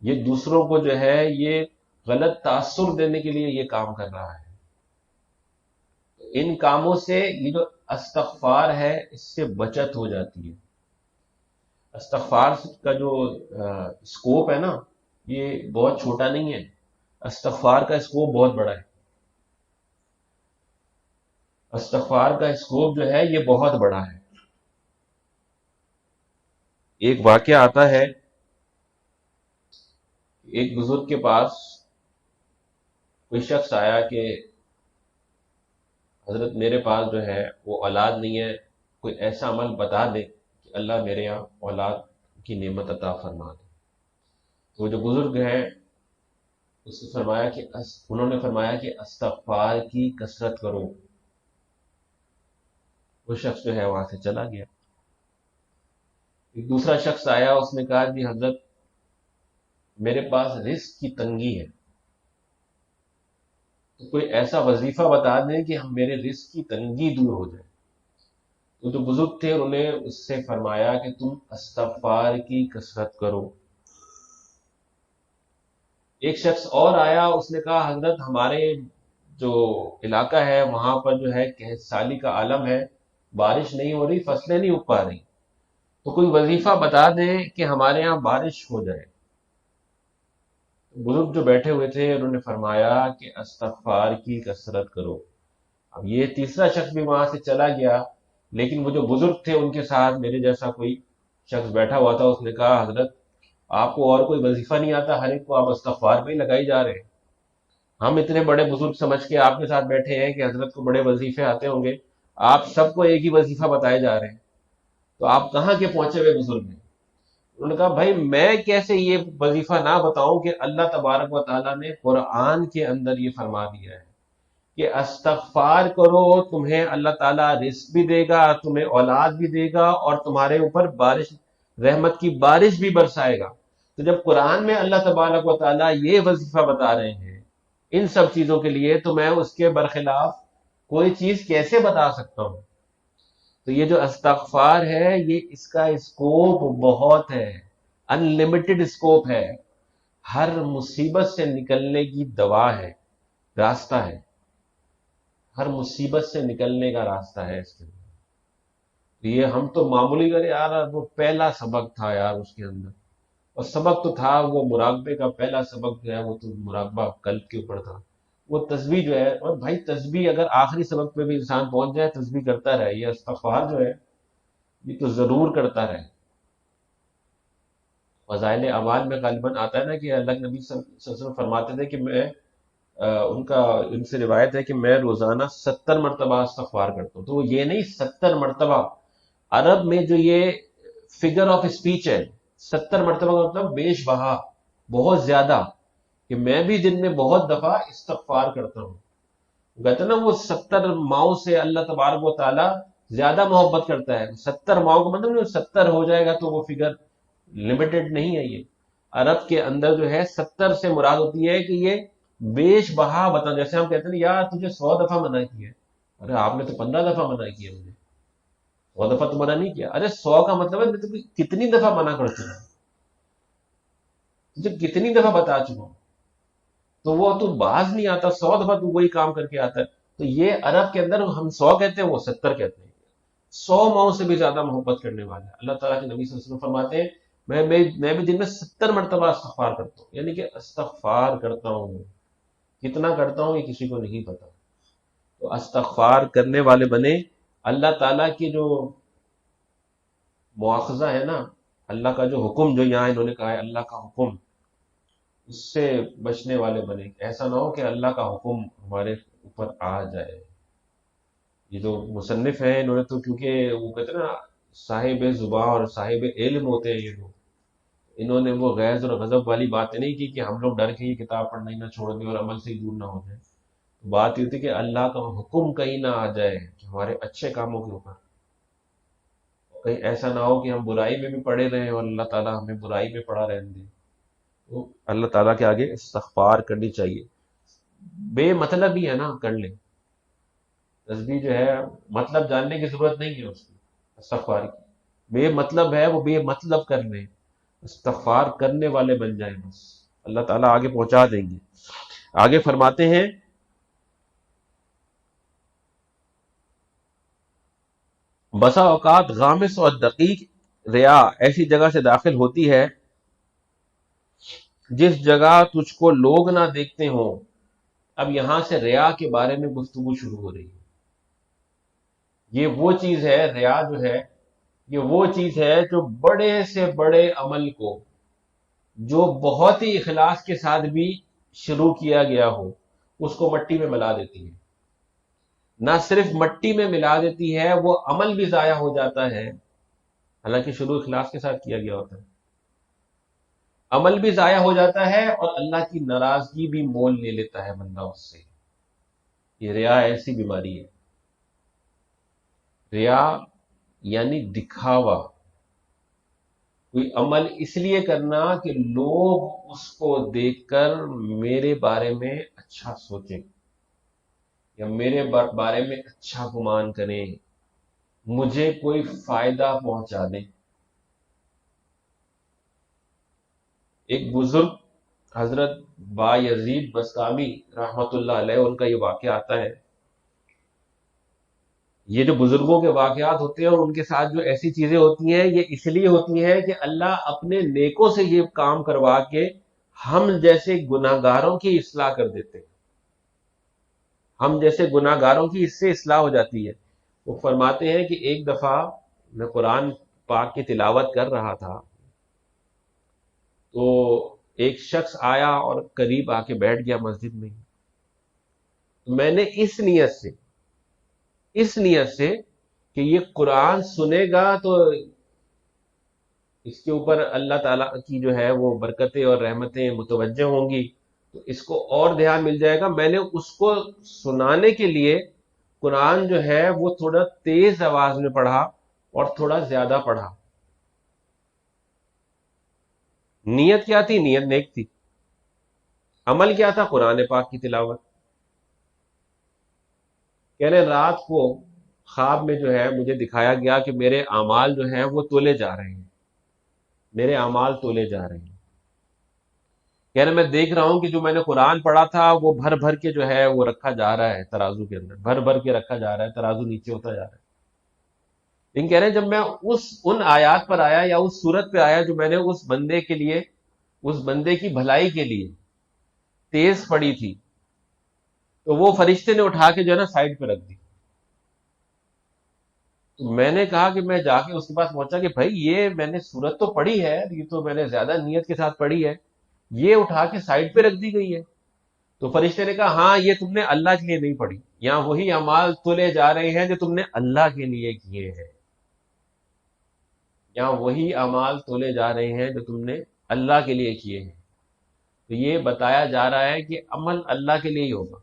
یہ دوسروں کو جو ہے یہ غلط تاثر دینے کے لیے یہ کام کر رہا ہے۔ ان کاموں سے یہ جو استغفار ہے اس سے بچت ہو جاتی ہے۔ استغفار کا جو اسکوپ ہے نا، یہ بہت چھوٹا نہیں ہے، استغفار کا اسکوپ بہت بڑا ہے۔ استغفار کا اسکوپ جو ہے یہ بہت بڑا ہے۔ ایک واقعہ آتا ہے، ایک بزرگ کے پاس کوئی شخص آیا کہ حضرت میرے پاس جو ہے وہ اولاد نہیں ہے، کوئی ایسا عمل بتا دے کہ اللہ میرے یہاں اولاد کی نعمت عطا فرما دے۔ تو وہ جو بزرگ ہیں اس نے فرمایا کہ انہوں نے فرمایا کہ استغفار کی کثرت کرو۔ وہ شخص جو ہے وہاں سے چلا گیا۔ ایک دوسرا شخص آیا، اس نے کہا کہ حضرت میرے پاس رزق کی تنگی ہے، تو کوئی ایسا وظیفہ بتا دیں کہ میرے رزق کی تنگی دور ہو جائے۔ تو جو بزرگ تھے انہوں نے اس سے فرمایا کہ تم استغفار کی کثرت کرو۔ ایک شخص اور آیا، اس نے کہا حضرت ہمارے جو علاقہ ہے وہاں پر جو ہے قحط سالی کا عالم ہے، بارش نہیں ہو رہی، فصلیں نہیں اگ پا رہی، تو کوئی وظیفہ بتا دیں کہ ہمارے یہاں بارش ہو جائے۔ بزرگ جو بیٹھے ہوئے تھے انہوں نے فرمایا کہ استغفار کی کثرت کرو۔ اب یہ تیسرا شخص بھی وہاں سے چلا گیا، لیکن وہ جو بزرگ تھے ان کے ساتھ میرے جیسا کوئی شخص بیٹھا ہوا تھا، اس نے کہا حضرت آپ کو اور کوئی وظیفہ نہیں آتا، ہر ایک کو آپ استغفار پہ ہی لگائی جا رہے ہیں، ہم اتنے بڑے بزرگ سمجھ کے آپ کے ساتھ بیٹھے ہیں کہ حضرت کو بڑے وظیفے آتے ہوں گے، آپ سب کو ایک ہی وظیفہ بتائے جا رہے ہیں، تو آپ کہاں کے پہنچے ہوئے بزرگ ہیں؟ انہوں نے کہا بھائی میں کیسے یہ وظیفہ نہ بتاؤں کہ اللہ تبارک و تعالیٰ نے قرآن کے اندر یہ فرما دیا ہے کہ استغفار کرو، تمہیں اللہ تعالیٰ رزق بھی دے گا، تمہیں اولاد بھی دے گا، اور تمہارے اوپر بارش، رحمت کی بارش بھی برسائے گا۔ تو جب قرآن میں اللہ تبارک و تعالیٰ یہ وظیفہ بتا رہے ہیں ان سب چیزوں کے لیے، تو میں اس کے برخلاف کوئی چیز کیسے بتا سکتا ہوں؟ تو یہ جو استغفار ہے یہ اس کا اسکوپ بہت ہے، ان لمیٹڈ اسکوپ ہے، ہر مصیبت سے نکلنے کی دوا ہے، راستہ ہے، ہر مصیبت سے نکلنے کا راستہ ہے اس کے اندر۔ یہ ہم تو معمولی کرے یار، وہ پہلا سبق تھا یار اس کے اندر، اور سبق تو تھا وہ مراقبے کا، پہلا سبق جو ہے وہ تو مراقبہ قلب کے اوپر تھا. وہ تسبیح جو ہے، اور بھائی تسبیح اگر آخری سبق پہ بھی انسان پہنچ جائے تسبیح کرتا رہے، یہ استغفار جو ہے یہ تو ضرور کرتا رہے. فضائل اعمال میں غالباً آتا ہے نا کہ اللہ کے نبی صلی اللہ علیہ وسلم فرماتے تھے کہ میں ان سے روایت ہے کہ میں روزانہ 70 مرتبہ استغفار کرتا ہوں. تو وہ یہ نہیں 70 مرتبہ، عرب میں جو یہ فگر آف اسپیچ ہے، 70 مرتبہ کا مطلب بیش بہا، بہت زیادہ، کہ میں بھی دن میں بہت دفعہ استغفار کرتا ہوں. کہتے ہیں نا وہ 70 ماؤں سے اللہ تبارک و تعالیٰ زیادہ محبت کرتا ہے. 70 ماؤں کا مطلب 70 ہو جائے گا تو وہ فگر لمیٹڈ نہیں ہے. یہ عرب کے اندر جو ہے 70 سے مراد ہوتی ہے کہ یہ بیش بہا بتا. جیسے ہم کہتے ہیں یار تجھے 100 دفعہ منع کیا ہے، ارے آپ نے تو 15 دفعہ منع کیا مجھے، 100 دفعہ تو منع نہیں کیا. ارے 100 کا مطلب ہے میں تجھے کتنی دفعہ منع کر چکا ہوں، تجھے کتنی دفعہ بتا چکا ہوں، تو وہ تو باز نہیں آتا، 100 دفعہ تو وہی کام کر کے آتا ہے. تو یہ عرب کے اندر ہم 100 کہتے ہیں، وہ 70 کہتے ہیں. 100 ماؤں سے بھی زیادہ محبت کرنے والا ہے. اللہ تعالیٰ کے نبی صلی اللہ علیہ وسلم فرماتے ہیں میں بھی دن میں 70 مرتبہ استغفار کرتا ہوں. یعنی کہ استغفار کرتا ہوں، کتنا کرتا ہوں یہ کسی کو نہیں پتا. تو استغفار کرنے والے بنے. اللہ تعالیٰ کی جو مواخذہ ہے نا، اللہ کا جو حکم جو یہاں انہوں نے کہا ہے اللہ کا حکم، اس سے بچنے والے بنے. ایسا نہ ہو کہ اللہ کا حکم ہمارے اوپر آ جائے. یہ جو مصنف ہیں انہوں نے تو کیونکہ وہ کہتے ہیں نا صاحب زباں اور صاحب علم ہوتے ہیں یہ لوگ، انہوں نے وہ غیظ اور غضب والی باتیں نہیں کی کہ ہم لوگ ڈر کے یہ کتاب پڑھنا ہی نہ چھوڑ دیں اور عمل سے ہی دور نہ ہو جائیں. بات یہ تھی کہ اللہ کا حکم کہیں نہ آ جائے کہ ہمارے اچھے کاموں کے اوپر، کہیں ایسا نہ ہو کہ ہم برائی میں بھی پڑے رہیں اور اللہ تعالیٰ ہمیں برائی میں پڑا رہنے دے. تو اللہ تعالیٰ کے آگے استغفار کرنی چاہیے. بے مطلب ہی ہے نا کر لیں تسبیح جو ہے، مطلب جاننے کی ضرورت نہیں ہے اس کی استغفار کی. بے مطلب ہے وہ بے مطلب کر لیں، استغفار کرنے والے بن جائیں بس، اللہ تعالیٰ آگے پہنچا دیں گے. آگے فرماتے ہیں بسا اوقات غامض اور دقیق ریا ایسی جگہ سے داخل ہوتی ہے جس جگہ تجھ کو لوگ نہ دیکھتے ہوں. اب یہاں سے ریا کے بارے میں گفتگو شروع ہو رہی ہے. یہ وہ چیز ہے، ریا جو ہے یہ وہ چیز ہے جو بڑے سے بڑے عمل کو، جو بہت ہی اخلاص کے ساتھ بھی شروع کیا گیا ہو، اس کو مٹی میں ملا دیتی ہے. نہ صرف مٹی میں ملا دیتی ہے، وہ عمل بھی ضائع ہو جاتا ہے، حالانکہ شروع اخلاص کے ساتھ کیا گیا ہوتا ہے. عمل بھی ضائع ہو جاتا ہے اور اللہ کی ناراضگی بھی مول لے لیتا ہے بندہ اس سے. یہ ریا ایسی بیماری ہے. ریا یعنی دکھاوا، کوئی عمل اس لیے کرنا کہ لوگ اس کو دیکھ کر میرے بارے میں اچھا سوچیں یا میرے بارے میں اچھا گمان کریں، مجھے کوئی فائدہ پہنچا دیں. ایک بزرگ حضرت با یزید بستامی رحمت اللہ علیہ، ان کا یہ واقعہ آتا ہے. یہ جو بزرگوں کے واقعات ہوتے ہیں اور ان کے ساتھ جو ایسی چیزیں ہوتی ہیں یہ اس لیے ہوتی ہیں کہ اللہ اپنے نیکوں سے یہ کام کروا کے ہم جیسے گناہگاروں کی اصلاح کر دیتے ہیں. ہم جیسے گناہگاروں کی اس سے اصلاح ہو جاتی ہے. وہ فرماتے ہیں کہ ایک دفعہ میں قرآن پاک کی تلاوت کر رہا تھا تو ایک شخص آیا اور قریب آ کے بیٹھ گیا مسجد میں. میں نے اس نیت سے کہ یہ قرآن سنے گا تو اس کے اوپر اللہ تعالیٰ کی جو ہے وہ برکتیں اور رحمتیں متوجہ ہوں گی تو اس کو اور دھیان مل جائے گا. میں نے اس کو سنانے کے لیے قرآن جو ہے وہ تھوڑا تیز آواز میں پڑھا اور تھوڑا زیادہ پڑھا. نیت کیا تھی؟ نیت نیک تھی. عمل کیا تھا؟ قرآن پاک کی تلاوت. کہہ رہے رات کو خواب میں جو ہے مجھے دکھایا گیا کہ میرے اعمال جو ہیں وہ تولے جا رہے ہیں، میرے اعمال تولے جا رہے ہیں. کہہ رہے میں دیکھ رہا ہوں کہ جو میں نے قرآن پڑھا تھا وہ بھر بھر کے جو ہے وہ رکھا جا رہا ہے ترازو کے اندر، بھر بھر کے رکھا جا رہا ہے، ترازو نیچے ہوتا جا رہا ہے. لیکن کہہ رہے ہیں جب میں ان آیات پر آیا یا اس صورت پہ آیا جو میں نے اس بندے کے لیے، اس بندے کی بھلائی کے لیے تیز پڑی تھی، تو وہ فرشتے نے اٹھا کے جو ہے نا سائڈ پہ رکھ دی. تو میں نے کہا کہ میں جا کے اس کے پاس پہنچا کہ بھائی یہ میں نے صورت تو پڑھی ہے، یہ تو میں نے زیادہ نیت کے ساتھ پڑھی ہے، یہ اٹھا کے سائڈ پہ رکھ دی گئی ہے. تو فرشتے نے کہا ہاں یہ تم نے اللہ کے لیے نہیں پڑھی، یہاں وہی اعمال تلے جا رہے ہیں جو تم نے اللہ کے لیے کیے ہیں. یہاں وہی اعمال تولے جا رہے ہیں جو تم نے اللہ کے لیے کیے ہیں. تو یہ بتایا جا رہا ہے کہ عمل اللہ کے لیے ہی ہوگا.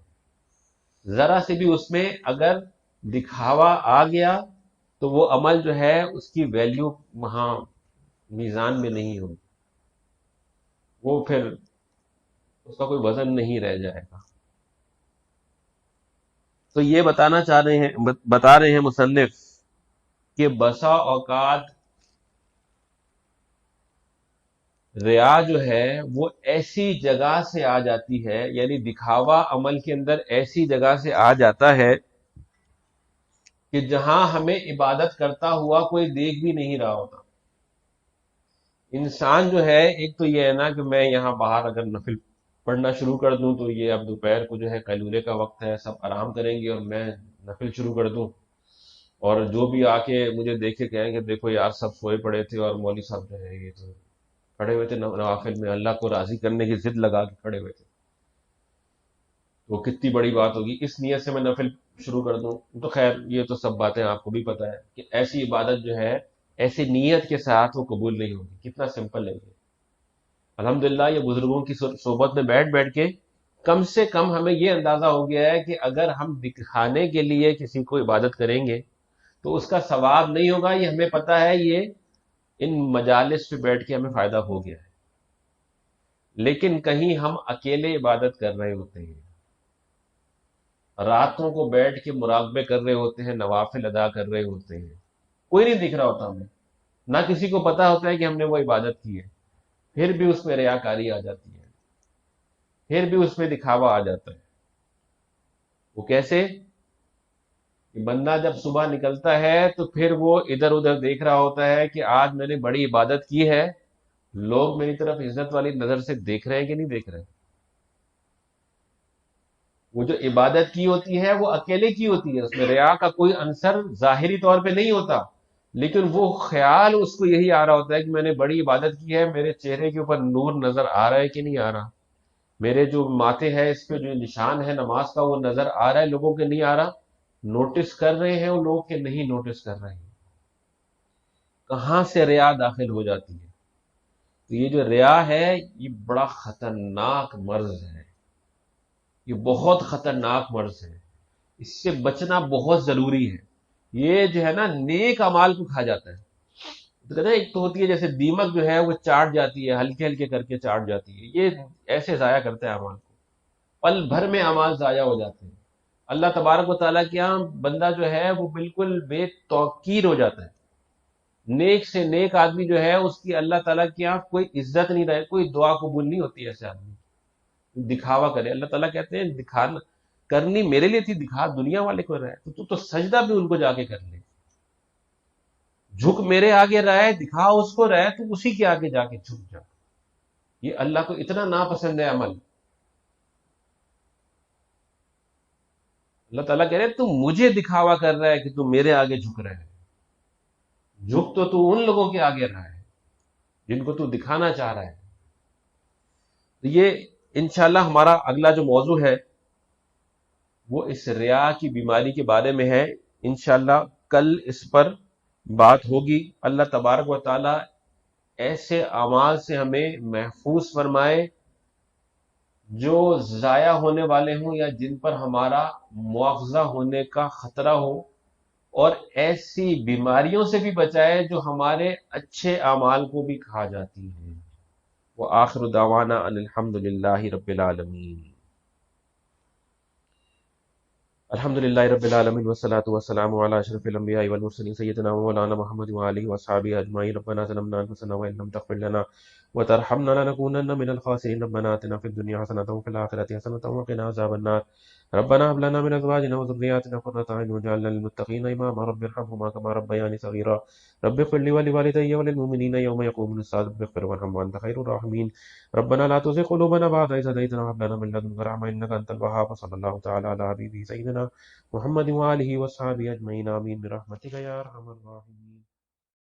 ذرا سے بھی اس میں اگر دکھاوا آ گیا تو وہ عمل جو ہے اس کی ویلیو وہاں میزان میں نہیں ہوگی، وہ پھر اس کا کوئی وزن نہیں رہ جائے گا. تو یہ بتا رہے ہیں مصنف کہ بسا اوقات ریا جو ہے وہ ایسی جگہ سے آ جاتی ہے، یعنی دکھاوا عمل کے اندر ایسی جگہ سے آ جاتا ہے کہ جہاں ہمیں عبادت کرتا ہوا کوئی دیکھ بھی نہیں رہا ہوتا. انسان جو ہے ایک تو یہ ہے نا کہ میں یہاں باہر اگر نفل پڑھنا شروع کر دوں تو یہ اب دوپہر کو جو ہے قیلولے کا وقت ہے، سب آرام کریں گے اور میں نفل شروع کر دوں، اور جو بھی آ کے مجھے دیکھے کہیں کہ دیکھو یار سب سوئے پڑے تھے اور مولوی صاحب جو ہے یہ تو کھڑے ہوئے تھے نوافل میں، اللہ کو راضی کرنے کی ضد لگا کے کھڑے ہوئے تھے، تو کتنی بڑی بات ہوگی اس نیت سے میں نفل شروع کر دوں. تو خیر یہ تو سب باتیں آپ کو بھی پتہ ہے کہ ایسی عبادت جو ہے ایسی نیت کے ساتھ وہ قبول نہیں ہوگی. کتنا سمپل ہے یہ. الحمدللہ یہ بزرگوں کی صحبت میں بیٹھ بیٹھ کے کم سے کم ہمیں یہ اندازہ ہو گیا ہے کہ اگر ہم دکھانے کے لیے کسی کو عبادت کریں گے تو اس کا ثواب نہیں ہوگا. یہ ہمیں پتہ ہے، یہ ان مجالس پہ بیٹھ کے ہمیں فائدہ ہو گیا ہے. لیکن کہیں ہم اکیلے عبادت کر رہے ہوتے ہیں، راتوں کو بیٹھ کے مراقبے کر رہے ہوتے ہیں، نوافل ادا کر رہے ہوتے ہیں، کوئی نہیں دکھ رہا ہوتا ہمیں، نہ کسی کو پتا ہوتا ہے کہ ہم نے وہ عبادت کی ہے، پھر بھی اس میں ریاکاری آ جاتی ہے، پھر بھی اس میں دکھاوا آ جاتا ہے. وہ کیسے؟ کہ بندہ جب صبح نکلتا ہے تو پھر وہ ادھر ادھر دیکھ رہا ہوتا ہے کہ آج میں نے بڑی عبادت کی ہے، لوگ میری طرف عزت والی نظر سے دیکھ رہے ہیں کہ نہیں دیکھ رہے. وہ جو عبادت کی ہوتی ہے وہ اکیلے کی ہوتی ہے، اس میں ریا کا کوئی عنصر ظاہری طور پہ نہیں ہوتا، لیکن وہ خیال اس کو یہی آ رہا ہوتا ہے کہ میں نے بڑی عبادت کی ہے، میرے چہرے کے اوپر نور نظر آ رہا ہے کہ نہیں آ رہا، میرے جو ماتھے ہے اس پہ جو نشان ہے نماز کا وہ نظر آ رہا ہے لوگوں کے نہیں آ رہا، نوٹس کر رہے ہیں وہ لوگ کہ نہیں نوٹس کر رہے ہیں. کہاں سے ریا داخل ہو جاتی ہے؟ تو یہ جو ریا ہے یہ بڑا خطرناک مرض ہے، یہ بہت خطرناک مرض ہے، اس سے بچنا بہت ضروری ہے. یہ جو ہے نا نیک اعمال کو کھا جاتا ہے. تو کہتے ہیں ایک تو ہوتی ہے جیسے دیمک جو ہے وہ چاٹ جاتی ہے، ہلکے ہلکے کر کے چاٹ جاتی ہے، یہ ایسے ضائع کرتے ہیں اعمال کو، پل بھر میں اعمال ضائع ہو جاتے ہیں. اللہ تبارک و تعالیٰ کے یہاں بندہ جو ہے وہ بالکل بے توقیر ہو جاتا ہے. نیک سے نیک آدمی جو ہے اس کی اللہ تعالیٰ کے یہاں کوئی عزت نہیں رہے، کوئی دعا قبول نہیں ہوتی ایسے آدمی. دکھاوا کرے، اللہ تعالیٰ کہتے ہیں دکھانا کرنی میرے لیے تھی، دکھا دنیا والے کو رہا ہے، تو سجدہ بھی ان کو جا کے کر لے. جھک میرے آگے رہا ہے، دکھا اس کو رہا ہے تو اسی کے آگے جا کے جھک جا. یہ اللہ کو اتنا ناپسند ہے عمل. اللہ تعالیٰ کہہ رہے ہیں تم مجھے دکھاوا کر رہا ہے کہ تم میرے آگے جھک رہے ہے، جھک تو ان لوگوں کے آگے رہا ہے جن کو تو دکھانا چاہ رہا ہے. تو یہ انشاءاللہ ہمارا اگلا جو موضوع ہے وہ اس ریا کی بیماری کے بارے میں ہے. انشاءاللہ کل اس پر بات ہوگی. اللہ تبارک و تعالی ایسے اعمال سے ہمیں محفوظ فرمائے جو ضائع ہونے والے ہوں یا جن پر ہمارا مواخذہ ہونے کا خطرہ ہو، اور ایسی بیماریوں سے بھی بچائے جو ہمارے اچھے اعمال کو بھی کھا جاتی ہیں. وآخر دعوانا ان الحمدللہ رب العالمین. الحمدللہ رب العالمین والصلاة والسلام علی اشرف الانبیاء والمرسلین سیدنا مولانا محمد وآلہ واصحابہ اجمعین. ربنا ظلمنا انفسنا وان لم تغفر لنا وترحمنا لنكونن من الخاسرین. ربنا آتنا فی الدنیا حسنۃ وفی الآخرۃ حسنۃ وقنا عذاب النار. ربنا هب لنا من ازواجنا وذرياتنا قرة اعين واجعلنا للمتقين اماما رب ارحمهما كما ربياني صغيرا رب اغفر لي ولوالدي وللمؤمنين يوم يقوم الحساب رب اغفر وارحم وانت خير الراحمين ربنا لا تزغ قلوبنا بعد إذ هديتنا وهب لنا من لدنك رحمة انك انت الوهاب صلى الله تعالى على حبيبه سيدنا محمد وآله وصحبه اجمعين آمين برحمتك يا ارحم الراحمين.